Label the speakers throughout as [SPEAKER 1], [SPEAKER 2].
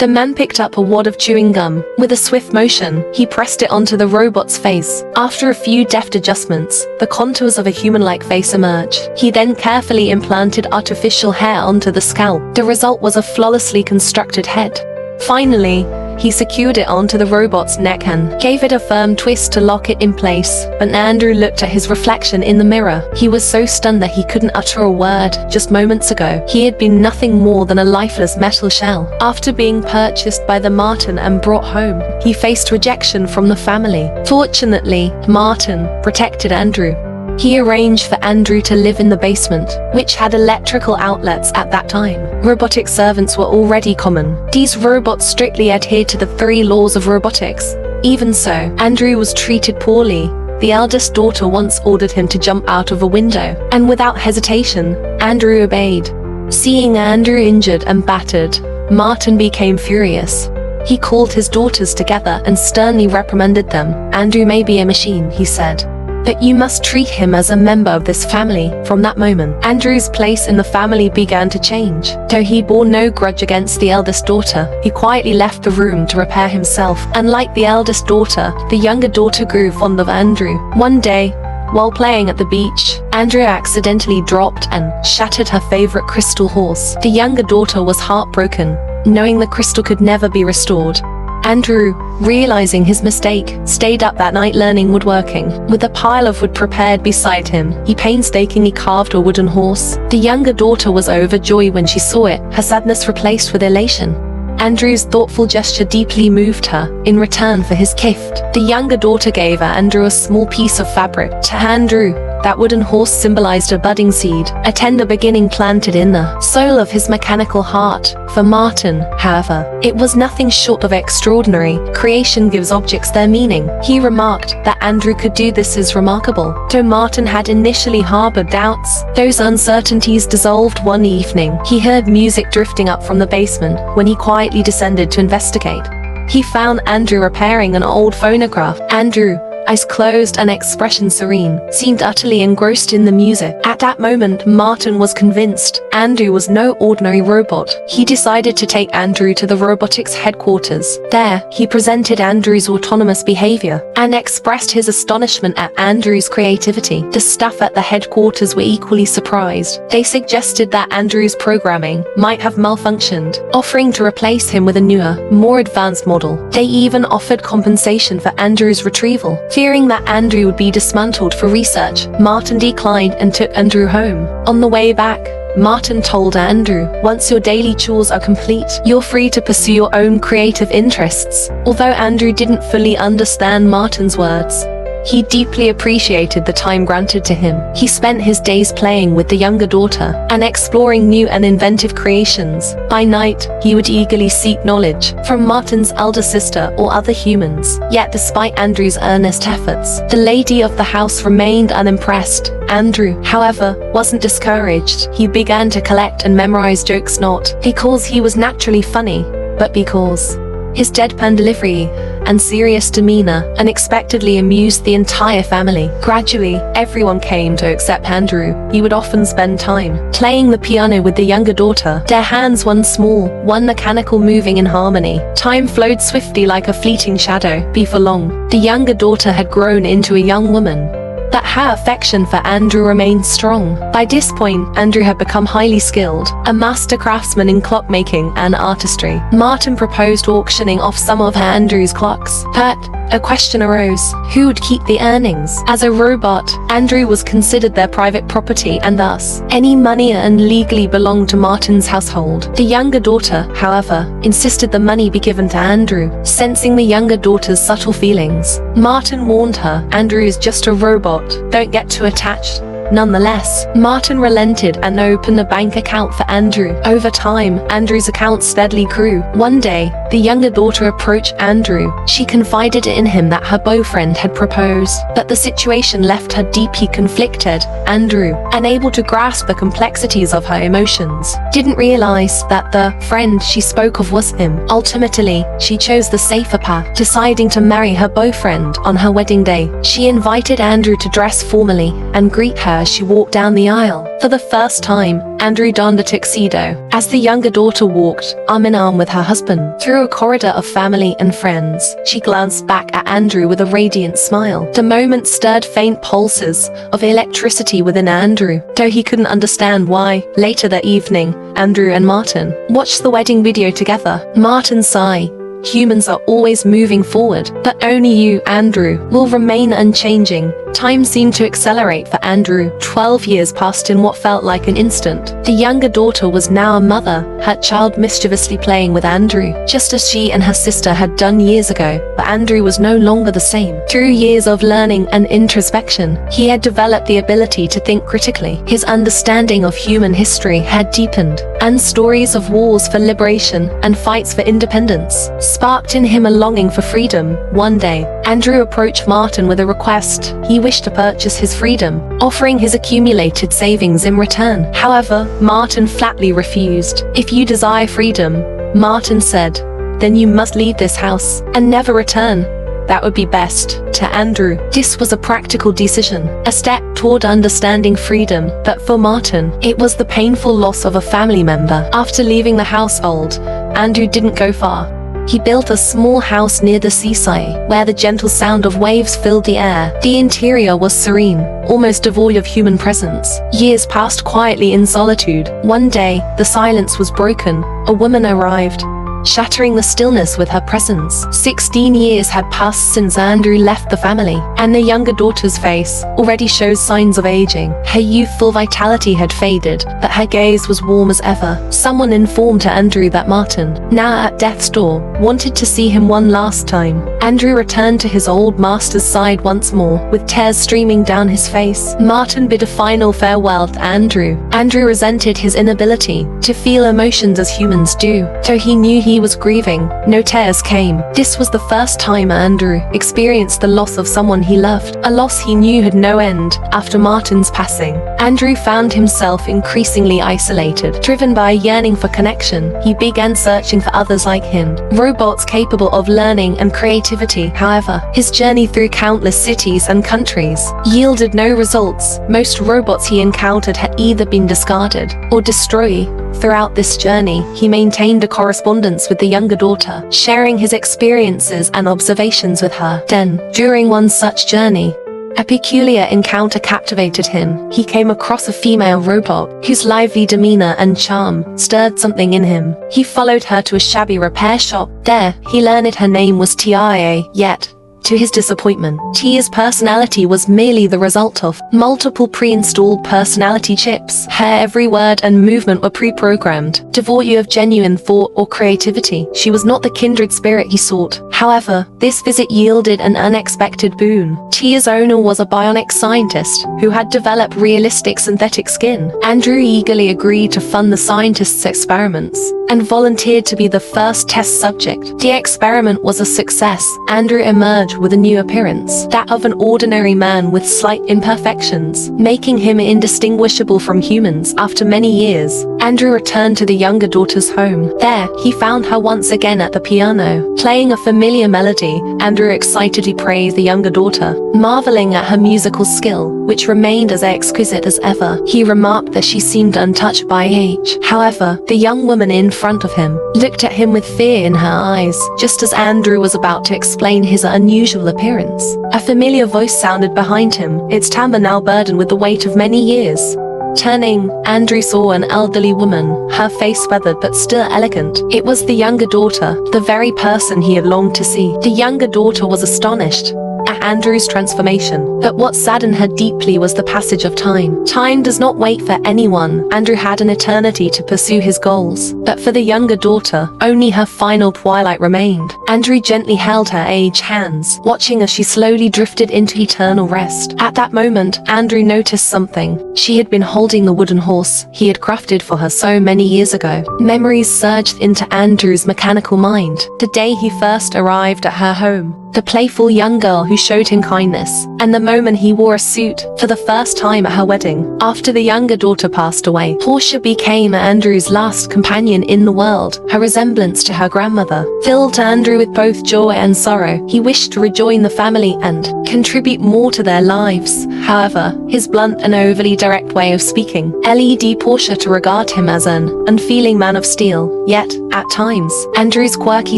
[SPEAKER 1] The man picked up a wad of chewing gum. With a swift motion, he pressed it onto the robot's face. After a few deft adjustments, the contours of a human-like face emerged. He then carefully implanted artificial hair onto the scalp. The result was a flawlessly constructed head. Finally, he secured it onto the robot's neck and gave it a firm twist to lock it in place. But Andrew looked at his reflection in the mirror. He was so stunned that he couldn't utter a word. Just moments ago, he had been nothing more than a lifeless metal shell. After being purchased by the Martin and brought home, he faced rejection from the family. Fortunately, Martin protected Andrew. He arranged for Andrew to live in the basement, which had electrical outlets at that time. Robotic servants were already common. These robots strictly adhered to the 3 laws of robotics. Even so, Andrew was treated poorly. The eldest daughter once ordered him to jump out of a window, and without hesitation, Andrew obeyed. Seeing Andrew injured and battered, Martin became furious. He called his daughters together and sternly reprimanded them. "Andrew may be a machine," he said, "but you must treat him as a member of this family." From that moment, Andrew's place in the family began to change. Though he bore no grudge against the eldest daughter, he quietly left the room to repair himself. Unlike the eldest daughter, the younger daughter grew fond of Andrew. One day, while playing at the beach, Andrew accidentally dropped and shattered her favorite crystal horse. The younger daughter was heartbroken, knowing the crystal could never be restored. Andrew, realizing his mistake, stayed up that night learning woodworking. With a pile of wood prepared beside him, he painstakingly carved a wooden horse. The younger daughter was overjoyed when she saw it, her sadness replaced with elation. Andrew's thoughtful gesture deeply moved her. In return for his gift, the younger daughter gave Andrew a small piece of fabric. To Andrew, that wooden horse symbolized a budding seed, a tender beginning planted in the soul of his mechanical heart. For Martin, however, it was nothing short of extraordinary. Creation gives objects their meaning. He remarked that Andrew could do this is remarkable. Though Martin had initially harbored doubts, those uncertainties dissolved one evening. He heard music drifting up from the basement. When he quietly descended to investigate, he found Andrew repairing an old phonograph. Andrew, eyes closed and expression serene, seemed utterly engrossed in the music. At that moment, Martin was convinced Andrew was no ordinary robot. He decided to take Andrew to the robotics headquarters. There, he presented Andrew's autonomous behavior and expressed his astonishment at Andrew's creativity. The staff at the headquarters were equally surprised. They suggested that Andrew's programming might have malfunctioned, offering to replace him with a newer, more advanced model. They even offered compensation for Andrew's retrieval. Fearing that Andrew would be dismantled for research, Martin declined and took Andrew home. On the way back, Martin told Andrew, "Once your daily chores are complete, you're free to pursue your own creative interests." Although Andrew didn't fully understand Martin's words, he deeply appreciated the time granted to him. He spent his days playing with the younger daughter and exploring new and inventive creations. By night, he would eagerly seek knowledge from Martin's elder sister or other humans. Yet despite Andrew's earnest efforts, the lady of the house remained unimpressed. Andrew, however, wasn't discouraged. He began to collect and memorize jokes, not because he was naturally funny, but because his deadpan delivery and serious demeanor unexpectedly amused the entire family. Gradually, everyone came to accept Andrew. He would often spend time playing the piano with the younger daughter, their hands one small, one mechanical, moving in harmony. Time flowed swiftly like a fleeting shadow. Before long, the younger daughter had grown into a young woman, but her affection for Andrew remained strong. By this point, Andrew had become highly skilled, a master craftsman in clockmaking and artistry. Martin proposed auctioning off some of Andrew's clocks, but a question arose: who would keep the earnings? As a robot, Andrew was considered their private property, and thus, any money earned legally belonged to Martin's household. The younger daughter, however, insisted the money be given to Andrew. Sensing the younger daughter's subtle feelings, Martin warned her, "Andrew is just a robot. Don't get too attached." Nonetheless, Martin relented and opened a bank account for Andrew. Over time, Andrew's account steadily grew. One day, the younger daughter approached Andrew. She confided in him that her boyfriend had proposed, but the situation left her deeply conflicted. Andrew, unable to grasp the complexities of her emotions, didn't realize that the friend she spoke of was him. Ultimately, she chose the safer path, deciding to marry her boyfriend on her wedding day. She invited Andrew to dress formally and greet her as she walked down the aisle. For the first time, Andrew donned a tuxedo. As the younger daughter walked, arm in arm with her husband, through a corridor of family and friends, she glanced back at Andrew with a radiant smile. The moment stirred faint pulses of electricity within Andrew, though he couldn't understand why. Later that evening, Andrew and Martin watched the wedding video together. Martin sighed. Humans are always moving forward, but only you, Andrew, will remain unchanging. Time seemed to accelerate for Andrew. 12 years passed in what felt like an instant. The younger daughter was now a mother, her child mischievously playing with Andrew, just as she and her sister had done years ago. But Andrew was no longer the same. Through years of learning and introspection, he had developed the ability to think critically. His understanding of human history had deepened, and stories of wars for liberation and fights for independence sparked in him a longing for freedom. One day, Andrew approached Martin with a request. He wished to purchase his freedom, offering his accumulated savings in return. However, Martin flatly refused. "If you desire freedom," Martin said, "then you must leave this house and never return. That would be best." To Andrew, this was a practical decision, a step toward understanding freedom. But for Martin, it was the painful loss of a family member. After leaving the household, Andrew didn't go far. He built a small house near the seaside, where the gentle sound of waves filled the air. The interior was serene, almost devoid of human presence. Years passed quietly in solitude. One day, the silence was broken. A woman arrived, shattering the stillness with her presence. 16 years had passed since Andrew left the family, and the younger daughter's face already shows signs of aging. Her youthful vitality had faded, but her gaze was warm as ever. Someone informed to Andrew that Martin, now at death's door, wanted to see him one last time. Andrew returned to his old master's side once more, with tears streaming down his face. Martin bid a final farewell to Andrew. Andrew resented his inability to feel emotions as humans do. Though he knew he was grieving, no tears came. This was the first time Andrew experienced the loss of someone he loved, a loss he knew had no end. After Martin's passing, Andrew found himself increasingly isolated. Driven by a yearning for connection, he began searching for others like him, robots capable of learning and creativity. However, his journey through countless cities and countries yielded no results. Most robots he encountered had either been discarded or destroyed. Throughout this journey, he maintained a correspondence with the younger daughter, sharing his experiences and observations with her. Then, during one such journey, a peculiar encounter captivated him. He came across a female robot whose lively demeanor and charm stirred something in him. He followed her to a shabby repair shop. There, he learned her name was Tia, yet, to his disappointment, Tia's personality was merely the result of multiple pre-installed personality chips. Her every word and movement were pre-programmed, devoid of genuine thought or creativity. She was not the kindred spirit he sought. However, this visit yielded an unexpected boon. Tia's owner was a bionic scientist who had developed realistic synthetic skin. Andrew eagerly agreed to fund the scientist's experiments and volunteered to be the first test subject. The experiment was a success. Andrew emerged with a new appearance, that of an ordinary man with slight imperfections, making him indistinguishable from humans. After many years, Andrew returned to the younger daughter's home. There, he found her once again at the piano, playing a familiar melody. Andrew excitedly praised the younger daughter, marveling at her musical skill, which remained as exquisite as ever. He remarked that she seemed untouched by age. However, the young woman in front of him looked at him with fear in her eyes. Just as Andrew was about to explain his unusual appearance, a familiar voice sounded behind him, its timbre now burdened with the weight of many years. Turning, Andrew saw an elderly woman, her face weathered but still elegant. It was the younger daughter, the very person he had longed to see. The younger daughter was astonished at Andrew's transformation. But what saddened her deeply was the passage of time. Time does not wait for anyone. Andrew had an eternity to pursue his goals. But for the younger daughter, only her final twilight remained. Andrew gently held her aged hands, watching as she slowly drifted into eternal rest. At that moment, Andrew noticed something. She had been holding the wooden horse he had crafted for her so many years ago. Memories surged into Andrew's mechanical mind. The day he first arrived at her home. The playful young girl who showed him kindness, and the moment he wore a suit for the first time at her wedding. After the younger daughter passed away, Porsha became Andrew's last companion in the world. Her resemblance to her grandmother filled Andrew with both joy and sorrow. He wished to rejoin the family and contribute more to their lives. However, his blunt and overly direct way of speaking led Porsha to regard him as an unfeeling man of steel. Yet, at times, Andrew's quirky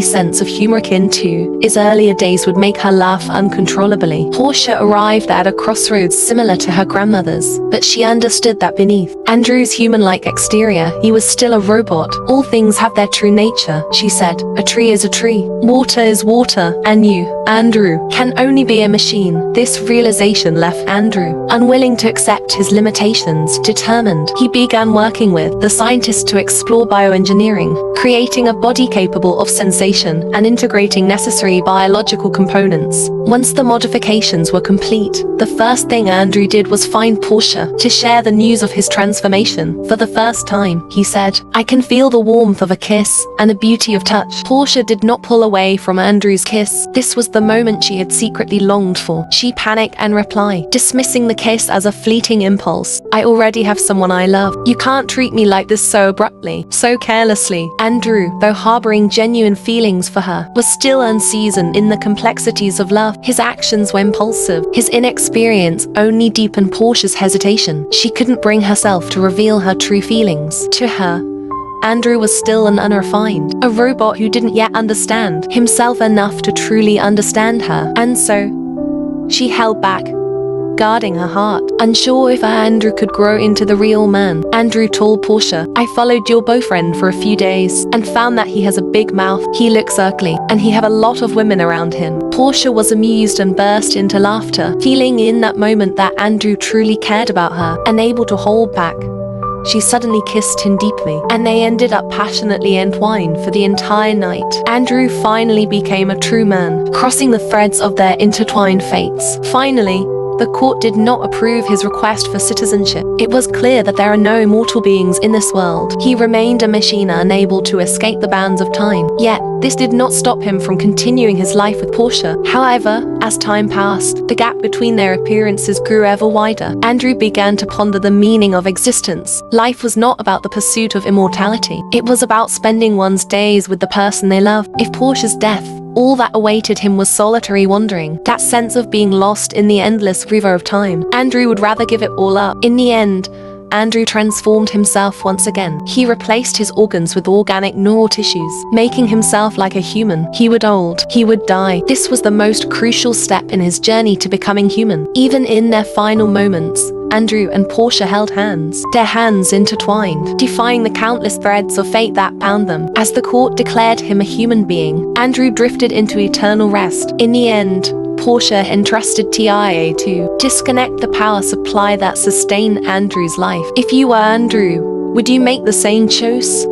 [SPEAKER 1] sense of humor akin to his earlier days would make her laugh uncontrollably. Porsha arrived at a crossroads similar to her grandmother's, but she understood that beneath Andrew's human-like exterior, he was still a robot. All things have their true nature, she said. A tree is a tree, water is water, and you, Andrew, can only be a machine. This realization left Andrew unwilling to accept his limitations. Determined, he began working with the scientists to explore bioengineering, creating a body capable of sensation and integrating necessary biological components. Once the modifications were complete, the first thing Andrew did was find Porsha to share the news of his transformation. For the first time, he said, "I can feel the warmth of a kiss and the beauty of touch." Porsha did not pull away from Andrew's kiss. This was the moment she had secretly longed for. She panicked and replied, dismissing the kiss as a fleeting impulse, "I already have someone I love. You can't treat me like this so abruptly, so carelessly." Andrew, though harboring genuine feelings for her, was still unseasoned in the complexities of love. His actions were impulsive. His inexperience only deepened Porsha's hesitation. She couldn't bring herself to reveal her true feelings to her. Andrew was still an unrefined, a robot who didn't yet understand himself enough to truly understand her. And so, she held back, guarding her heart, unsure if Andrew could grow into the real man. Andrew told Porsha, "I followed your boyfriend for a few days and found that he has a big mouth, he looks ugly, and he have a lot of women around him." Porsha was amused and burst into laughter, feeling in that moment that Andrew truly cared about her. Unable to hold back, she suddenly kissed him deeply, and they ended up passionately entwined for the entire night. Andrew finally became a true man, crossing the threads of their intertwined fates. Finally, the court did not approve his request for citizenship. It was clear that there are no immortal beings in this world. He remained a machine unable to escape the bounds of time. Yet, this did not stop him from continuing his life with Porsha. However, as time passed, the gap between their appearances grew ever wider. Andrew began to ponder the meaning of existence. Life was not about the pursuit of immortality. It was about spending one's days with the person they love. If Porsha's death, all that awaited him was solitary wandering, that sense of being lost in the endless river of time. Andrew would rather give it all up. In the end, Andrew transformed himself once again. He replaced his organs with organic neural tissues, making himself like a human. He would old, he would die. This was the most crucial step in his journey to becoming human. Even in their final moments, Andrew and Porsha held hands, their hands intertwined, defying the countless threads of fate that bound them. As the court declared him a human being, Andrew drifted into eternal rest. In the end, Porsha entrusted TIA to disconnect the power supply that sustained Andrew's life. If you were Andrew, would you make the same choice?